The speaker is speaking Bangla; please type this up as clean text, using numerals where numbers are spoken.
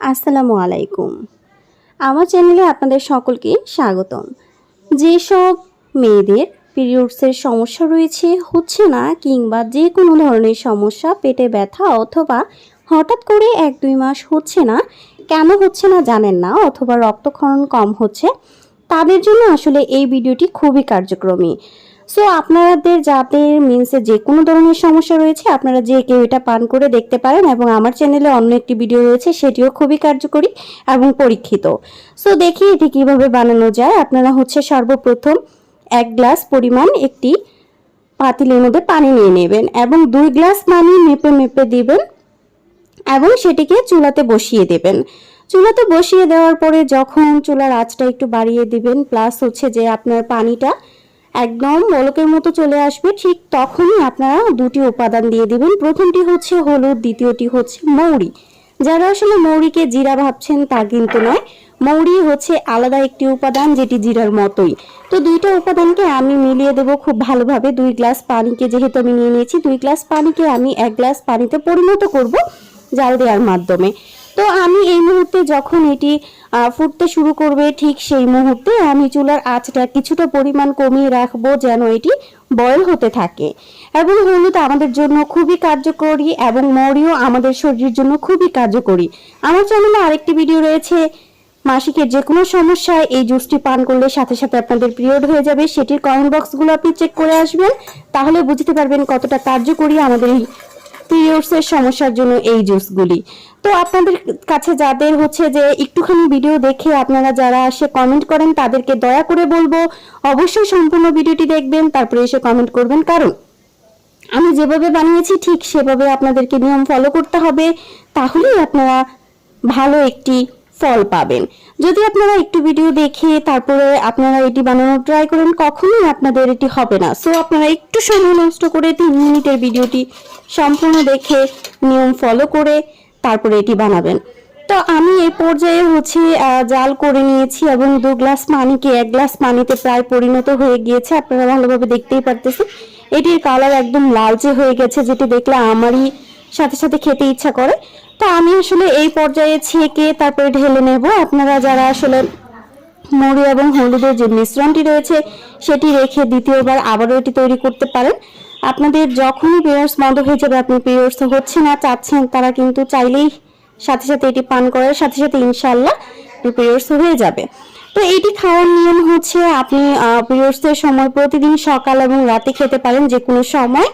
আসসালামু আলাইকুম। আমার চ্যানেলে আপনাদের সকলকে স্বাগতম। যেসব মেয়েদের পিরিয়ডসের সমস্যা রয়েছে, হচ্ছে না, কিংবা যে কোনো ধরনের সমস্যা, পেটে ব্যথা অথবা হঠাৎ করে 1-2 মাস হচ্ছে না, কেন হচ্ছে না জানেন না, অথবা রক্তক্ষরণ কম হচ্ছে, তাদের জন্য আসলে এই ভিডিওটি খুবই কার্যক্রমী। সো আপনাদের যাদের মিন্সে যে কোনো ধরনের সমস্যা রয়েছে, আপনারা যে কেউ এটা পান করে দেখতে পারেন, এবং আমার চ্যানেলে অন্য একটি ভিডিও রয়েছে, সেটিও খুবই কার্যকরী এবং পরীক্ষিত। সো দেখি এটি কিভাবে বানানো যায়। আপনারা সর্বপ্রথম 1 গ্লাস পরিমাণ একটি পাতিলের মধ্যে পানি নিয়ে নেবেন এবং 2 গ্লাস পানি মেপে মেপে দিবেন এবং সেটিকে চুলাতে বসিয়ে দেবেন। চুলাতে বসিয়ে দেওয়ার পরে যখন চুলার আঁচটা একটু বাড়িয়ে দিবেন, প্লাস যে আপনার পানিটা একদম বলকের মতো চলে আসবে, ঠিক তখনই আপনারা দুটি উপাদান দিয়ে দিবেন। প্রথমটি হলুদ, দ্বিতীয়টি মৌরি। যারা আসলে মৌরিকে জিরা ভাবছেন তা কিন্তু নয়, মৌরি আলাদা একটি উপাদান যেটি জিরার মতোই। তো দুইটা উপাদানকে আমি মিলিয়ে দেব খুব ভালোভাবে। 2 গ্লাস পানিকে যেহেতু আমি নিয়ে নিয়েছি, 2 গ্লাস পানিকে আমি 1 গ্লাস পানিতে পরিণত করব জাল দেওয়ার মাধ্যমে। তো আমি এই মুহূর্তে যখন এটি ফুটতে শুরু করবে, ঠিক সেই মুহূর্তে আমি চুলার আঁচটা কিছুটা পরিমাণ কমিয়ে রাখবো যেন এটি বয়েল হতে থাকে। এবং হলুদ আমাদের জন্য খুবই কার্যকরী এবং মৌরিও আমাদের শরীরের জন্য খুবই কার্যকরী। আমার চ্যানেলে আরেকটি ভিডিও রয়েছে, মাসিকের যে কোনো সমস্যায় এই জুসটি পান করলে সাথে সাথে আপনাদের পিরিয়ড হয়ে যাবে। সেটির কমেন্ট বক্সগুলো আপনি চেক করে আসবেন, তাহলে বুঝতে পারবেন কতটা কার্যকরী আমাদের এই পিরিয়ডসের সমস্যার জন্য এই জুসগুলি। তো আপনাদের কাছে যাদের যে একটুখানি ভিডিও দেখে আপনারা যারা এসে কমেন্ট করেন, তাদেরকে দয়া করে বলবো অবশ্যই সম্পূর্ণ ভিডিওটি দেখবেন, তারপরে এসে কমেন্ট করবেন, কারণ আমি যেভাবে বানিয়েছি ঠিক সেভাবে আপনাদেরকে নিয়ম ফলো করতে হবে, তাহলেই আপনারা ভালো একটি ফল পাবেন। যদি আপনারা একটু ভিডিও দেখে তারপরে আপনারা এটি বানানোর ট্রাই করেন, কখনোই আপনাদের এটি হবে না। সো আপনারা একটু সময় নষ্ট করে 3 মিনিটের ভিডিওটি সম্পূর্ণ দেখে নিয়ম ফলো করে তারপরে এটি বানাবেন। তো আমি এই পর্যায়ে জাল করে নিয়েছি এবং 2 গ্লাস পানিকে 1 গ্লাস পানিতে প্রায় পরিণত হয়ে গিয়েছে। আপনারা ভালোভাবে দেখতেই পারতেছেন এটির কালার একদম লালচে হয়ে গেছে, যেটি দেখলে আমারই সাথে সাথে খেতে ইচ্ছা করে। তো আমি আসলে এই পর্যায়ে ছেঁকে তারপরে ঢেলে নেব। আপনারা যারা আসলে মৌরি এবং হলুদের যে মিশ্রণটি রয়েছে সেটি রেখে দ্বিতীয়বার আবারও এটি তৈরি করতে পারেন। আপনাদের যখনই পিরিয়ডস বন্ধ হয়ে যাবে, আপনি পিরিয়ডস হচ্ছে না চাচ্ছেন, তারা কিন্তু চাইলেই সাথে সাথে এটি পান করার সাথে সাথে ইনশাআল্লাহ পিরিয়ডস হয়ে যাবে। তো এটি খাওয়ার নিয়ম আপনি পিরিয়ডসের সময় প্রতিদিন সকাল এবং রাতে খেতে পারেন, যে কোনো সময়।